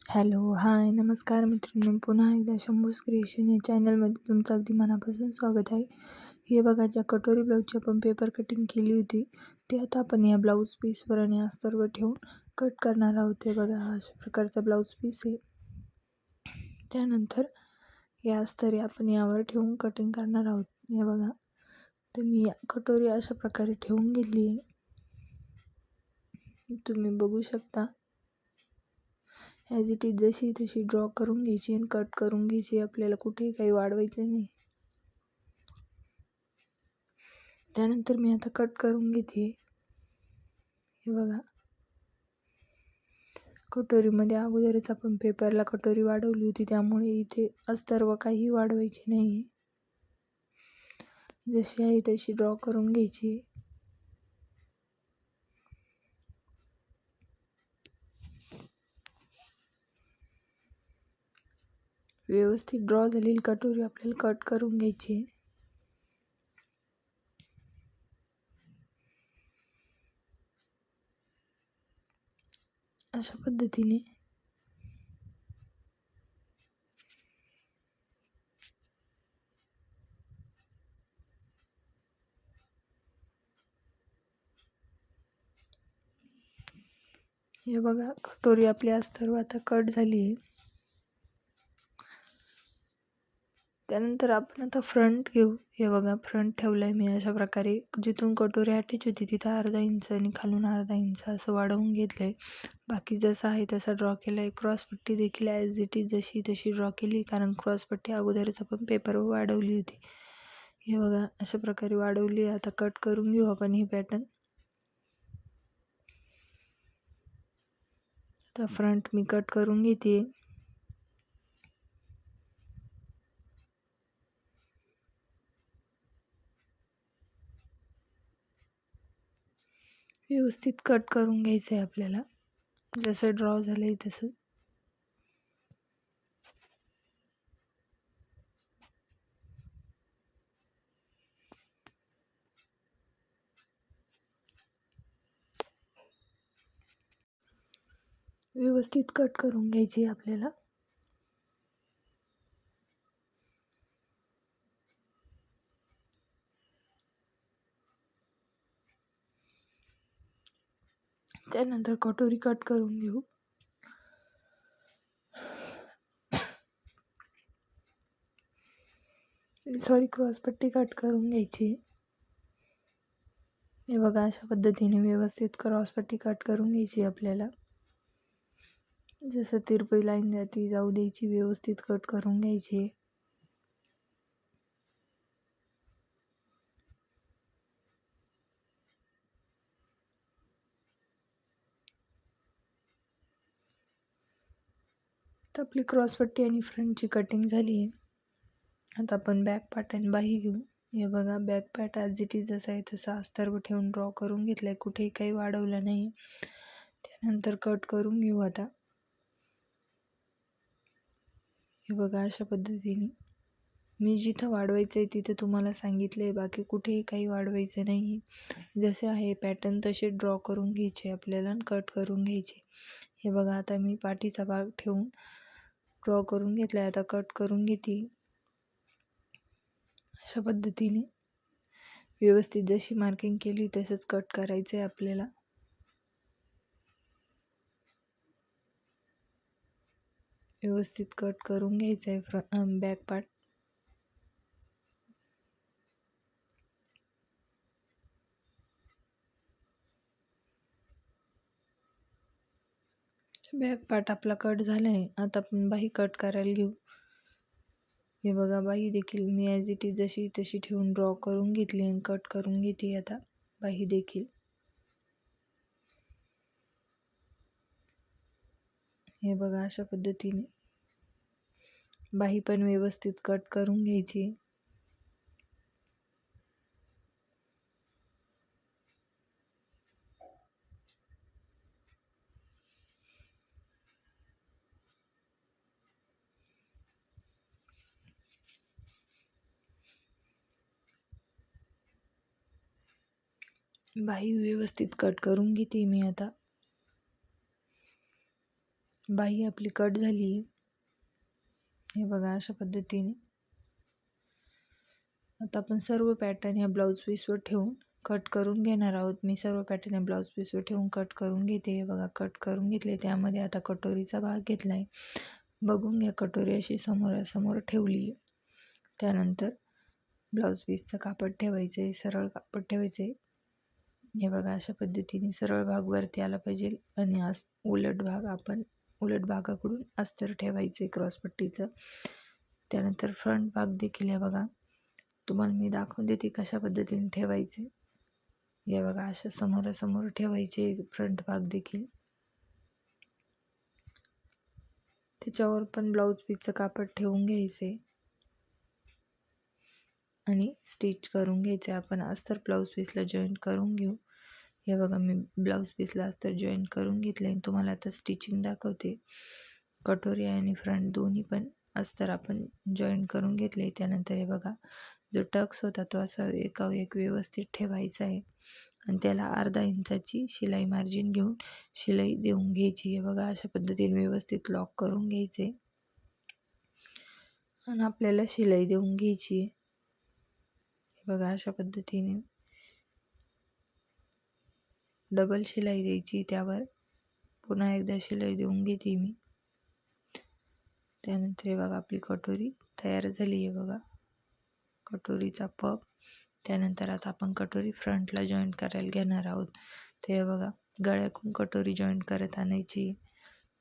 Hello, हाय, नमस्कार मित्रांनो. पुन्हा एकदा शंभूज क्रिएशन या चॅनलमध्ये तुमचं अगदी मनापासून स्वागत आहे. हे बघा, ज्या कटोरी ब्लाऊजची आपण पेपर कटिंग केली होती, ते आता आपण या ब्लाऊज पीसवर आणि अस्तरवर ठेवून कट करणार आहोत. हे बघा, हा अशा प्रकारचा ब्लाऊज पीस आहे. त्यानंतर हे अस्तर आपण यावर ठेवून कटिंग करणार आहोत. हे बघा, तर मी कटोरी अशा प्रकारे ठेवून घेतली आहे. तुम्ही बघू शकता. ॲज इट इज जशी तशी ड्रॉ करून घ्यायची आणि कट करून घ्यायची. आपल्याला कुठेही काही वाढवायचं नाही. त्यानंतर मी आता कट करून घेते. हे बघा, कटोरीमध्ये अगोदरच आपण पेपरला कटोरी वाढवली होती, त्यामुळे इथे अस्तर व काही वाढवायची नाही. जशी आहे तशी ड्रॉ करून घ्यायची. व्यवस्थित ड्रॉ झालेली कटोरी आपल्याला कट करून घ्यायची. अशा पद्धतीने हे बघा, कटोरी आपली अस्तर आता कट झाली आहे. त्यानंतर आपण आता फ्रंट घेऊ. हे बघा, फ्रंट ठेवलं आहे मी अशा प्रकारे. जिथून कटोरी अटॅच होती तिथं अर्धा इंच आणि खालून अर्धा इंच असं वाढवून घेतलं आहे. बाकी जसं आहे तसा ड्रॉ केला आहे. क्रॉसपट्टी देखील ॲज इट इज जशी तशी ड्रॉ केली, कारण क्रॉसपट्टी अगोदरच आपण पेपरवर वाढवली होती. हे बघा, अशा प्रकारे वाढवली. आता कट करून घेऊ आपण ही पॅटर्न. आता फ्रंट मी कट करून घेते. व्यवस्थित कट करून घ्यायचं आहे आपल्याला, जसं ड्रॉ झालं आहे तसं. व्यवस्थित कट करून घ्यायची आपल्याला. त्यानंतर कटोरी कट करून घेऊ. क्रॉसपट्टी कट करून घ्यायची. हे बघा, अशा पद्धतीने व्यवस्थित क्रॉसपट्टी कट करून घ्यायची आपल्याला. जसं तिरपी लाईन जाती जाऊ द्यायची, व्यवस्थित कट करून घ्यायची. तर आपली क्रॉसपट्टी आणि फ्रंटची कटिंग झाली आहे. आता आपण बॅक पार्ट आणि बाही घेऊ. हे बघा, back part as it is जसं आहे तसं अस्तर ठेवून ड्रॉ करून घेतलं आहे. कुठेही काही वाढवलं नाही. त्यानंतर कट करून घेऊ आता. हे बघा, अशा पद्धतीने मी जिथं वाढवायचं आहे तिथं तुम्हाला सांगितलं आहे. बाकी कुठेही काही वाढवायचं नाही. जसे आहे पॅटर्न तसे ड्रॉ करून घ्यायचे आपल्याला आणि कट करून घ्यायचे. हे बघा, आता मी पाठीचा भाग ठेवून ड्रॉ करून घेतला आहे. आता कट करून घेते. अशा पद्धतीने व्यवस्थित जशी मार्किंग केली तसंच कट करायचं आहे आपल्याला. व्यवस्थित कट करून घ्यायचं आहे बॅक पार्ट. बॅक पार्ट आपला कट झाला आहे. आता आपण बाही कट करायला घेऊ. हे बघा, बाही देखील मी ॲज इट इज जशी तशी ठेवून ड्रॉ करून घेतली आणि कट करून घेते आता बाही देखील. हे बघा, अशा पद्धतीने बाही पण व्यवस्थित कट करून घ्यायची. बाही व्यवस्थित कट करून घेते मी आता. बाही आपली कट झाली आहे. हे बघा अशा पद्धतीने. आता आपण सर्व पॅटर्न ह्या ब्लाऊज पीसवर ठेवून कट करून घेणार आहोत. मी सर्व पॅटर्न ह्या ब्लाऊज पीसवर ठेवून कट करून घेते. हे बघा कट करून घेतले. त्यामध्ये आता कटोरीचा भाग घेतला आहे. बघून घ्या, कटोरी अशी समोरासमोर ठेवली आहे. त्यानंतर ब्लाऊज पीसचं कापड ठेवायचं आहे, सरळ कापड ठेवायचं आहे. हे बघा अशा पद्धतीने सरळ भाग वरती आला पाहिजे आणि उलट भागाकडून अस्तर ठेवायचे क्रॉसपट्टीचं. त्यानंतर फ्रंट भाग देखील हे बघा तुम्हाला मी दाखवून देते कशा पद्धतीने ठेवायचे. हे बघा अशा समोरासमोर ठेवायचे फ्रंट भाग देखील. त्याच्यावर पण ब्लाऊज पीसचं कापड ठेवून घ्यायचे आणि स्टिच करून घ्यायचे. आपण अस्तर ब्लाऊज पीसला जॉईंट करून घेऊ. हे बघा मी ब्लाऊज पीसला अस्तर जॉईंट करून घेतले आणि तुम्हाला आता स्टिचिंग दाखवते. कटोरी आणि फ्रंट दोन्ही पण अस्तर आपण जॉईंट करून घेतले. त्यानंतर हे बघा जो टक्स होता तो असा एकावर एक व्यवस्थित ठेवायचा आहे आणि त्याला अर्धा इंचाची शिलाई मार्जिन घेऊन शिलाई देऊन घ्यायची. हे बघा अशा पद्धतीने व्यवस्थित लॉक करून घ्यायचे आणि आपल्याला शिलाई देऊन घ्यायची. हे बघा अशा पद्धतीने डबल शिलाई द्यायची. त्यावर पुन्हा एकदा शिलाई देऊन घेते मी. त्यानंतर हे बघा आपली कटोरी तयार झाली आहे. बघा कटोरीचा पप. त्यानंतर आता आपण कटोरी फ्रंटला जॉईंट करायला घेणार आहोत. ते बघा गळ्याकडून कटोरी जॉईंट करत आणायची,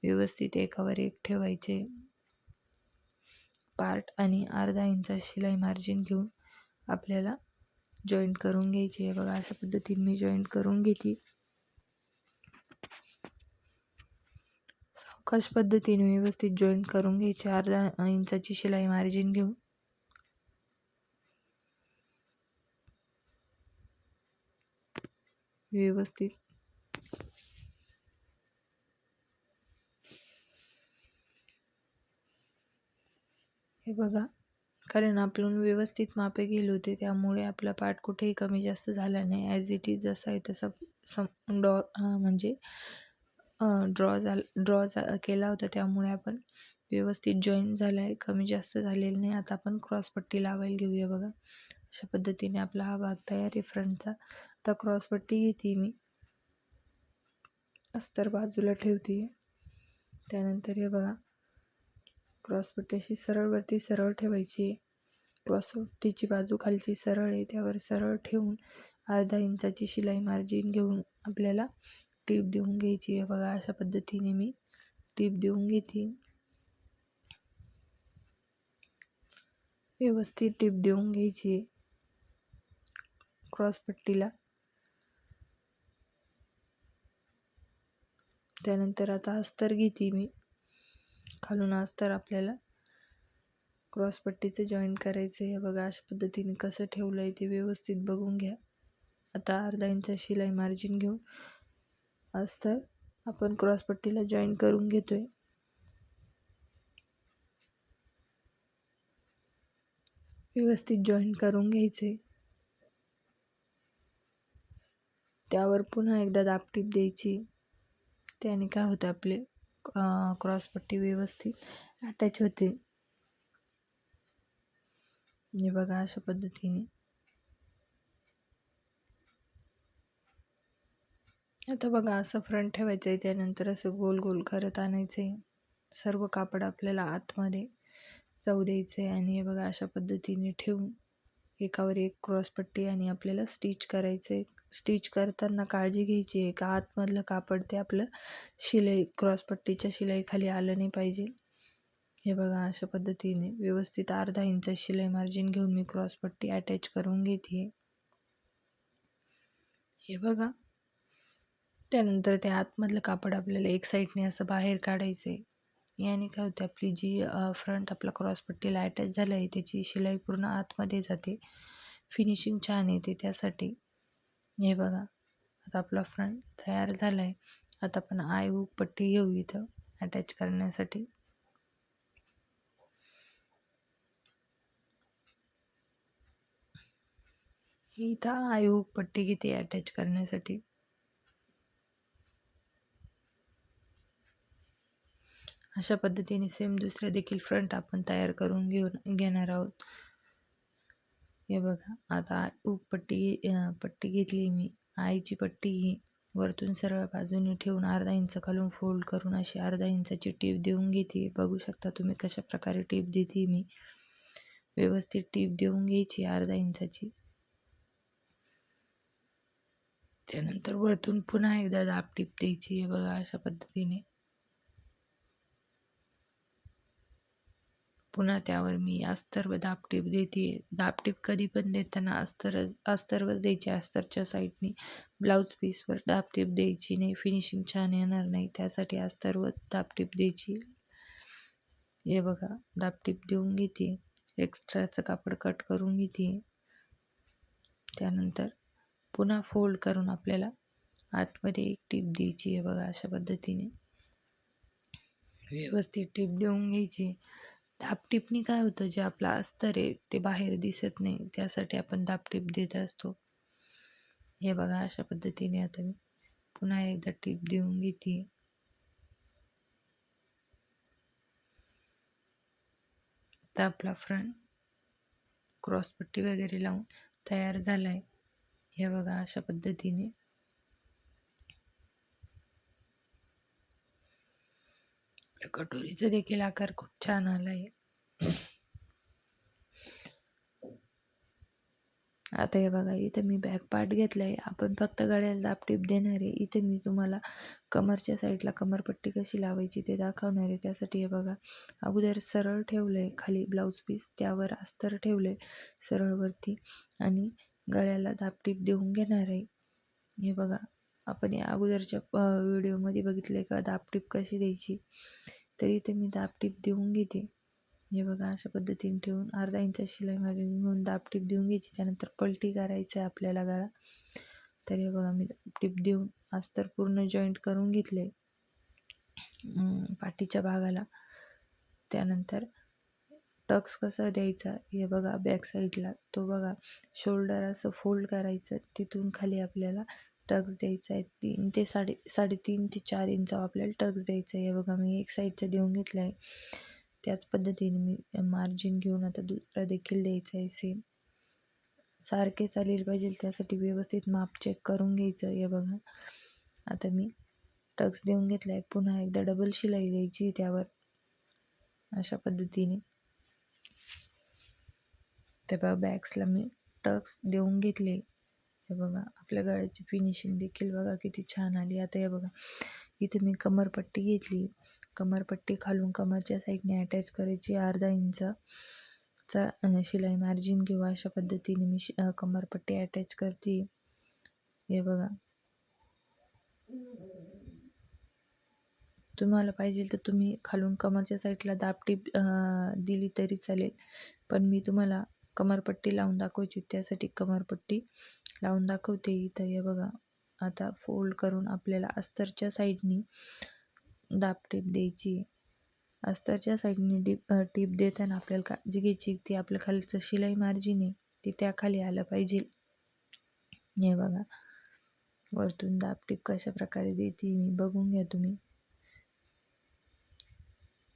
व्यवस्थित एकावर एक ठेवायचे पार्ट आणि अर्धा इंच शिलाई मार्जिन घेऊन आपल्याला जॉईंट करून घ्यायची. आहे बघा अशा पद्धतीने मी जॉईंट करून घेते. सावकाश पद्धतीने व्यवस्थित जॉईंट करून घ्यायचे अर्धा इंचाची शिलाई मार्जिन घेऊन. व्यवस्थित हे बघा, कारण आपण व्यवस्थित मापे गेले होते त्यामुळे आपला पार्ट कुठेही कमी जास्त झाला नाही. ॲज इट इज जसा आहे तसा म्हणजे ड्रॉ केला होता, त्यामुळे आपण व्यवस्थित जॉईन झाला आहे, कमी जास्त झालेलं नाही. आता आपण क्रॉसपट्टी लावायला घेऊया. बघा अशा पद्धतीने आपला हा भाग तयार आहे फ्रंटचा. आता क्रॉसपट्टी घेते मी, अस्तर बाजूला ठेवते. त्यानंतर हे बघा क्रॉसपट्टी अशी सरळ ठेवायची. क्रॉसपट्टीची बाजू खालची सरळ आहे, त्यावर सरळ ठेवून अर्धा इंचाची शिलाई मार्जिन घेऊन आपल्याला टीप देऊन घ्यायची आहे. बघा अशा पद्धतीने मी टीप देऊन घेते. व्यवस्थित टीप देऊन घ्यायची क्रॉसपट्टीला. त्यानंतर आता अस्तर घेते मी. खालून अस्तर आपल्याला क्रॉसपट्टीचं जॉईंट करायचं आहे. बघा अशा पद्धतीने कसं ठेवलं आहे ते व्यवस्थित बघून घ्या. आता अर्धा इंच शिलाई मार्जिन घेऊन अस्तर आपण क्रॉसपट्टीला जॉईंट करून घेतोय. व्यवस्थित जॉईंट करून घ्यायचे. त्यावर पुन्हा एकदा दाबटीप द्यायची. त्याने काय होतं, आपले क्रॉसपट्टी व्यवस्थित अटॅच होते. हे बघा अशा पद्धतीने. आता बघा असं फ्रंट ठेवायचं आहे. त्यानंतर असं गोल गोल करत आणायचं आहे. सर्व कापड आपल्याला आतमध्ये जाऊ द्यायचं आहे आणि हे बघा अशा पद्धतीने ठेवून एकावर एक क्रॉसपट्टी आणि आपल्याला स्टिच करायचं आहे. स्टिच करताना काळजी घ्यायची आहे का आतमधलं कापड ते आपलं क्रॉसपट्टीच्या शिलाईखाली आलं नाही पाहिजे. हे बघा अशा पद्धतीने व्यवस्थित अर्धा इंच शिलाई मार्जिन घेऊन मी क्रॉसपट्टी अटॅच करून घेते. हे बघा त्यानंतर त्या आतमधलं कापड आपल्याला एक साईडने असं बाहेर काढायचं आहे. याने काय होतं, आपली जी फ्रंट आपला क्रॉसपट्टीला अटॅच झालं आहे त्याची शिलाई पूर्ण आतमध्ये जाते, फिनिशिंग छान येते त्यासाठी. हे बघा आता आपला फ्रंट तयार झाला आहे. आता आपण आय हुक पट्टी घेऊ इथं अटॅच करण्यासाठी. इथं आय हुक पट्टी घेते अटॅच करण्यासाठी. अशा पद्धतीने सेम दुसऱ्या देखील फ्रंट आपण तयार करून घेणार आहोत. हे बघा, आता पट्टी घेतली मी. आईची पट्टी ही वरतून सरळ बाजूने ठेवून अर्धा इंच खालून फोल्ड करून अशी अर्धा इंचाची टीप देऊन घेते. बघू शकता तुम्ही कशा प्रकारे टीप देते मी. व्यवस्थित टीप देऊन घ्यायची अर्धा इंचाची. त्यानंतर वरतून पुन्हा एकदा दाब टीप द्यायची. हे बघा, अशा पद्धतीने. पुन्हा त्यावर मी अस्तर व दाबटीप देते. दाबटीप कधी पण देताना अस्तरच द्यायची. अस्तरच्या साईडनी ब्लाऊज पीसवर दाबटीप द्यायची नाही, फिनिशिंग छान येणार नाही. त्यासाठी अस्तरवरच दाबटीप द्यायची. हे बघा, दाबटीप देऊन घेते. एक्स्ट्राचं कापड कट करून घेते. त्यानंतर पुन्हा फोल्ड करून आपल्याला आतमध्ये एक टीप द्यायची. हे बघा, अशा पद्धतीने व्यवस्थित टीप देऊन घ्यायची. दाबटीपनी काय होतं, जे आपलं अस्तर आहे ते बाहेर दिसत नाही, त्यासाठी आपण दाबटीप देत असतो. हे बघा, अशा पद्धतीने आता मी पुन्हा एकदा टीप देऊन घेते. आता आपला फ्रंट क्रॉसपट्टी वगैरे लावून तयार झालाय. हे बघा, अशा पद्धतीने. कटोरीचा देखील आकार खूप छान आलाय. आता हे बघा, इथं मी बॅक पार्ट घेतलाय. आपण फक्त गळ्याला दाबटीप देणार आहे. इथे मी तुम्हाला कमरच्या साईडला कमरपट्टी कशी लावायची ते दाखवणार आहे. त्यासाठी हे बघा, अगोदर सरळ ठेवलंय खाली ब्लाऊज पीस, त्यावर अस्तर ठेवलंय सरळ वरती आणि गळ्याला दाबटीप देऊन घेणार आहे. हे बघा, आपण या अगोदरच्या व्हिडिओमध्ये बघितले का दाबटीप कशी द्यायची. तर इथे मी दाबटीप देऊन घेते. हे बघा, अशा पद्धतीने ठेवून अर्धा इंच शिलाई मारून घेऊन दाबटीप देऊन घ्यायची. त्यानंतर पलटी करायचं आहे आपल्याला गळा. तर हे बघा, मी टीप देऊन अस्तर पूर्ण जॉईंट करून घेतले पाठीच्या भागाला. त्यानंतर टक्स कसा द्यायचा हे बघा, बॅक साईडला तो बघा, शोल्डर असं फोल्ड करायचं, तिथून खाली आपल्याला टक्स द्यायचा आहे. 3 ते 4 इंच आपल्याला टक्स द्यायचा आहे. हे बघा, मी एक साईडचा देऊन घेतला आहे. त्याच पद्धतीने मी मार्जिन घेऊन आता दुसरा देखील द्यायचा आहे. सेम सारखे चालेल पाहिजे, त्यासाठी व्यवस्थित माप चेक करून घ्यायचं. हे बघा, आता मी टक्स देऊन घेतला आहे. पुन्हा एकदा डबल शिलाई द्यायची त्यावर, अशा पद्धतीने. ते बघा, बॅक्सला मी टक्स देऊन घेतले. हे बघा, आपल्या गळ्याची फिनिशिंग देखील बघा किती छान आली. आता हे बघा, इथे मी कमरपट्टी घेतली. कमरपट्टी खालून कमरच्या साईडने अटॅच करायची. अर्धा इंचचा शिलाई मार्जिन किंवा अशा पद्धतीने मी कमरपट्टी अटॅच करते. हे बघा, तुम्हाला पाहिजे तर तुम्ही खालून कमरच्या साईडला दाबटीप दिली तरी चालेल, पण मी तुम्हाला कमरपट्टी लावून दाखवायची, त्यासाठी कमरपट्टी लावून दाखवते इथं. हे बघा, आता फोल्ड करून आपल्याला अस्तरच्या साईडनी दाबटीप द्यायची. अस्तरच्या साईडनी टीप देताना आपल्याला काळजी घ्यायची, ती आपलं खालचं शिलाई मार्जिन आहे ते त्याखाली आलं पाहिजे. हे बघा, वरतून दाबटीप कशा प्रकारे देते मी, बघून घ्या तुम्ही.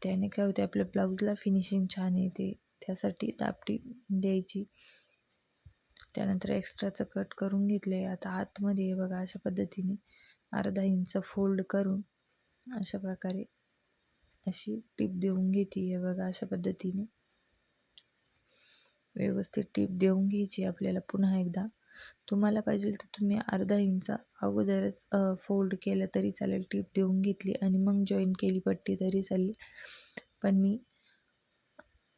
त्याने काय होते, आपल्या ब्लाऊजला फिनिशिंग छान येते, त्यासाठी दाबटीप द्यायची. त्यानंतर एक्स्ट्राचं कट करून घेतले. आता आतमध्ये हे बघा, अशा पद्धतीने अर्धा इंच फोल्ड करून अशा प्रकारे अशी टीप देऊन घेते. हे बघा, अशा पद्धतीने व्यवस्थित टीप देऊन घ्यायची आपल्याला. पुन्हा एकदा तुम्हाला पाहिजे तर तुम्ही अर्धा इंच अगोदरच फोल्ड केलं तरी चालेल, टीप देऊन घेतली आणि मग जॉईन केली पट्टी तरी चालेल, पण मी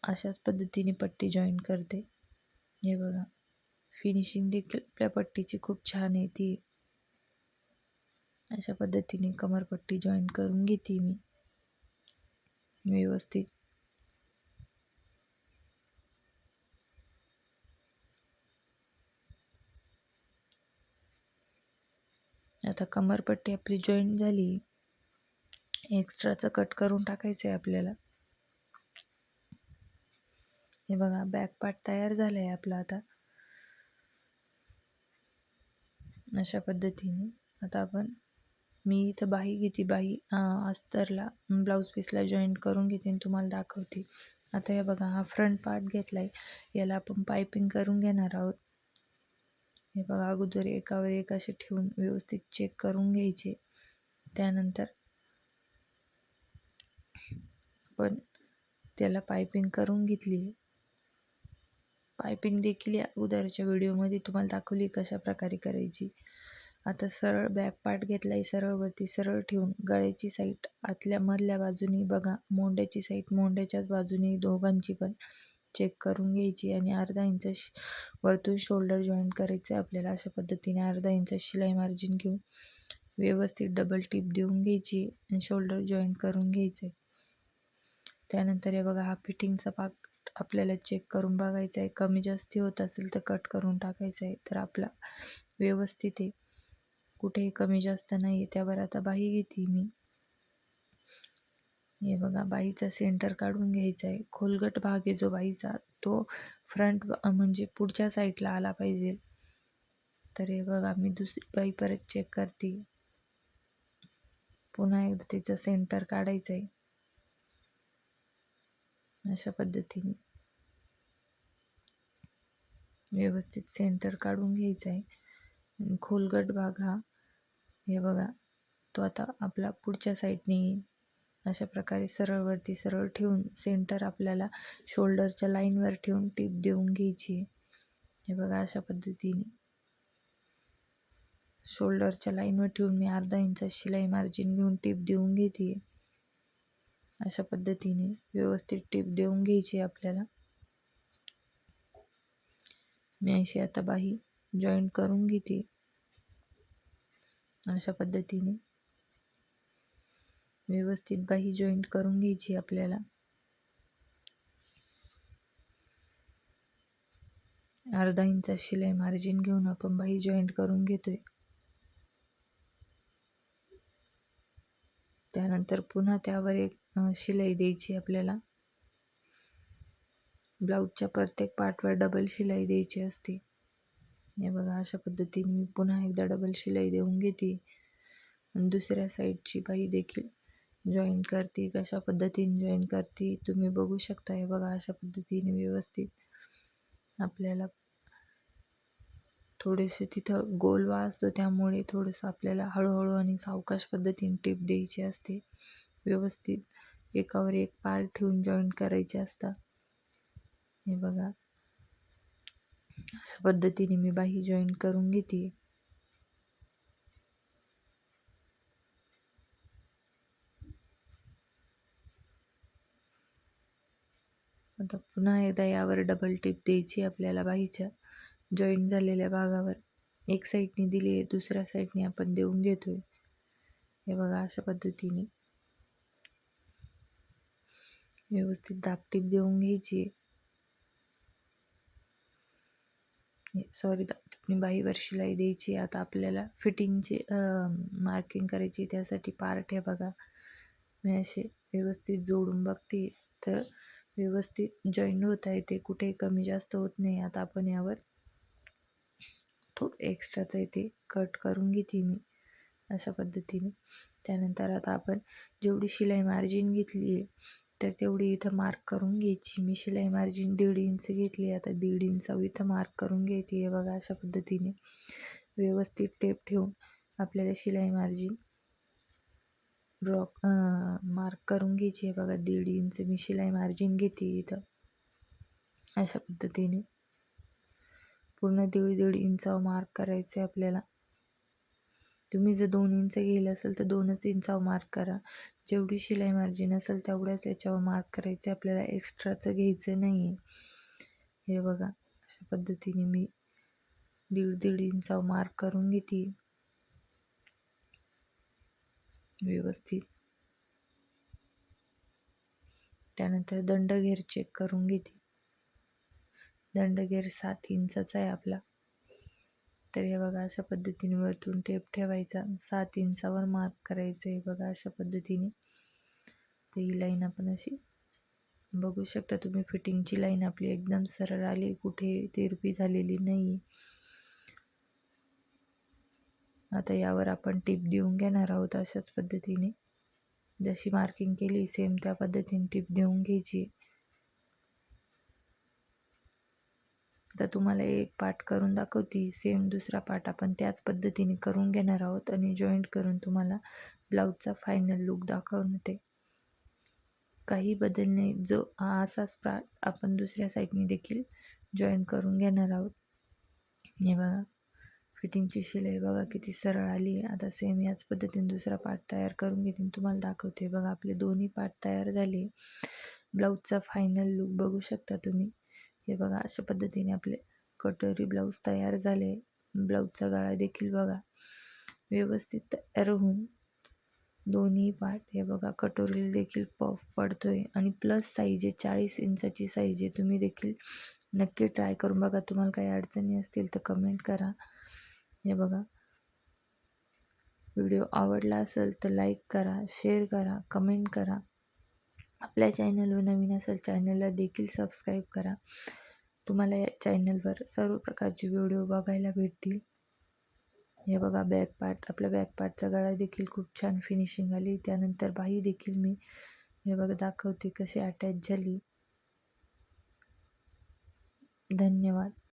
अशाच पद्धतीने पट्टी जॉईन करते. हे बघा, फिनिशिंग देखील आपल्या पट्टीची खूप छान येते. अशा पद्धतीने कमरपट्टी जॉईन करून घेते मी व्यवस्थित. आता कमरपट्टी आपली जॉईन झाली. एक्स्ट्राचं कट करून टाकायचं आहे आपल्याला. हे बघा, बॅक पार्ट तयार झाला आहे आपला. आता अशा पद्धतीने आता आपण मी इथं बाही घेते, बाही अस्तरला ब्लाऊज पीसला जॉईंट करून घेते आणि तुम्हाला दाखवते. आता हे बघा, हा फ्रंट पार्ट घेतला आहे, याला आपण पायपिंग करून घेणार आहोत. हे बघा, अगोदर एकावर एक असे ठेवून व्यवस्थित चेक करून घ्यायचे. त्यानंतर पण त्याला पायपिंग करून घेतली. पायपिंग देखील या अगोदरच्या व्हिडिओमध्ये तुम्हाला दाखवली कशा प्रकारे करायची. आता सरळ बॅक पार्ट घेतला आहे, सरळ वरती सरळ ठेवून गळ्याची साईड आतल्या मधल्या बाजूनी बघा, मोंड्याची साईड मोंड्याच्याच बाजूनी दोघांची पण चेक करून घ्यायची आणि अर्धा इंच वरतून शोल्डर जॉईंट करायचं आहे आपल्याला. अशा पद्धतीने अर्धा इंच शिलाई मार्जिन घेऊन व्यवस्थित डबल टिप देऊन घ्यायची आणि शोल्डर जॉईंट करून घ्यायचे. त्यानंतर हे बघा, हा फिटिंगचा भाग आपल्याला चेक करून बघायचा आहे. कमी जास्ती होत असेल तर कट करून टाकायचं आहे. तर आपला व्यवस्थित आहे, कुठेही कमी जास्त नाही आहे. त्यावर आता बाही घेते मी. हे बघा, बाईचा सेंटर काढून घ्यायचा आहे. खोलगट भाग आहे जो बाईचा, तो फ्रंट म्हणजे पुढच्या साईडला आला पाहिजे. तर हे बघा, मी दुसरी बाई परत चेक करते. पुन्हा एकदा तिचं सेंटर काढायचं आहे. अशा पद्धतीने व्यवस्थित सेंटर काढून घ्यायचा आहे. खोलगट भाग हा, हे बघा, तो आता आपला पुढच्या साईडने येईल. अशा प्रकारे सरळ वरती सरळ ठेवून सेंटर आपल्याला शोल्डरच्या लाईनवर ठेवून टीप देऊन घ्यायची. हे बघा, अशा पद्धतीने शोल्डरच्या लाईनवर ठेवून मी अर्धा इंच शिलाई मार्जिन घेऊन टीप देऊन घेते. अशा पद्धतीने व्यवस्थित टीप देऊन घ्यायची आपल्याला. मी अशी आता बाही जॉईंट करून घेते. अशा पद्धतीने व्यवस्थित बाही जॉईंट करून घ्यायची आपल्याला. अर्धा इंच शिलाई मार्जिन घेऊन आपण बाही जॉईंट करून घेतोय. त्यानंतर पुन्हा त्यावर एक शिलाई द्यायची आपल्याला. ब्लाऊजच्या प्रत्येक पार्टवर डबल शिलाई द्यायची असते. हे बघा, अशा पद्धतीने मी पुन्हा एकदा डबल शिलाई देऊन घेते आणि दुसऱ्या साईडची बाही देखील जॉईन करते. कशा पद्धतीने जॉईन करते तुम्ही बघू शकता. हे बघा, अशा पद्धतीने व्यवस्थित आपल्याला थोडेसे तिथं गोलवा असतो, त्यामुळे थोडंसं आपल्याला हळूहळू आणि सावकाश पद्धतीने टिप द्यायची असते. व्यवस्थित एकावर एक पार्ट ठेवून जॉईंट करायचे असतात. हे बघा, अशा पद्धतीने मी बाही जॉईन करून घेते. आता पुन्हा एकदा यावर डबल टिप द्यायची आपल्याला बाहीच्या जॉईन झालेल्या भागावर. एक साईडने दिली आहे, दुसऱ्या साईडने आपण देऊन घेतोय. हे बघा, अशा पद्धतीने व्यवस्थित दाबटीप देऊन घ्यायची. दाबटीपने बाहीवर शिलाई द्यायची. आता आपल्याला फिटिंगची मार्किंग करायची, त्यासाठी पार्ट हे बघा, मी असे व्यवस्थित जोडून बघते तर व्यवस्थित जॉईंट होत आहे, ते कुठे कमी जास्त होत नाही. आता आपण यावर थोडं एक्स्ट्राचं आहे ते कट करून घेते मी अशा पद्धतीने. त्यानंतर आता आपण जेवढी शिलाई मार्जिन घेतली आहे तर तेवढी इथं मार्क करून घ्यायची. मी शिलाई मार्जिन 1.5 इंच घेतली. आता 1.5 इंच इथं मार्क करून घ्यायची. हे बघा, अशा पद्धतीने व्यवस्थित टेप ठेवून आपल्याला शिलाई मार्जिन मार्क करून घ्यायची आहे. बघा, 1.5 इंच मी शिलाई मार्जिन घेते इथं. अशा पद्धतीने पूर्ण 1.5 इंचावर मार्क करायचं आहे आपल्याला. तुम्ही जर 2 इंच घ्यायला असेल तर 2च इंचावर मार्क करा. जेवढी शिलाई मार्जिन असेल तेवढ्याच याच्यावर मार्क करायचं, आपल्याला एक्स्ट्राचं घ्यायचं नाही आहे. हे बघा, अशा पद्धतीने मी 1.5 इंचावर मार्क करून घेते व्यवस्थित. त्यानंतर दंडघेर चेक करून घेते. दंडघेर 7 इंचाचा आहे आपला. तर हे बघा, अशा पद्धतीने वरतून टेप ठेवायचा, 7 इंचावर मार्क करायचं आहे. बघा, अशा पद्धतीने. तर ही लाईन आपण अशी बघू शकता तुम्ही. फिटिंगची लाईन आपली एकदम सरळ आली, कुठे तिरपी झालेली नाही. आता यावर आपण टिप देऊन घेणार आहोत. अशाच पद्धतीने जशी मार्किंग केली सेम त्या पद्धतीने टिप देऊन घ्यायची. आता तुम्हाला एक पार्ट करून दाखवते, सेम दुसरा पार्ट आपण त्याच पद्धतीने करून घेणार आहोत आणि जॉईंट करून तुम्हाला ब्लाऊजचा फायनल लुक दाखवते. काही बदल नाही. जो असाच पार्ट आपण दुसऱ्या साईडने देखील जॉईन करून घेणार आहोत. हे बघा, फिटिंगची शिलाई बघा किती सरळ आली आहे. आता सेम याच पद्धतीने दुसरा पार्ट तयार करून घेते तुम्हाला दाखवते. बघा, आपले दोन्ही पार्ट तयार झाले. ब्लाऊजचा फायनल लुक बघू शकता तुम्ही. हे बघा, अशा पद्धतीने आपले कटोरी ब्लाऊज तयार झाले. ब्लाऊजचा गळा देखील बघा व्यवस्थित तयार होऊन दोन्ही पार्ट हे बघा कटोरीला देखील पफ पडतोय आणि प्लस साईज आहे, 40 इंचाची साईज आहे. तुम्ही देखील नक्की ट्राय करून बघा. तुम्हाला काही अडचणी असतील तर कमेंट करा. हे बघा, व्हिडिओ आवडला असेल तर लाईक करा, शेअर करा, कमेंट करा. आपल्या चॅनलवर नवीन असेल चॅनलला देखील सबस्क्राईब करा. तुम्हाला या चॅनलवर सर्व प्रकारचे व्हिडिओ बघायला भेटतील. हे बघा, बॅक पार्ट, आपल्या बॅक पार्टचा गळा देखील खूप छान फिनिशिंग आली. त्यानंतर बाही देखील मी हे बघा दाखवते कशी अटॅच झाली. धन्यवाद.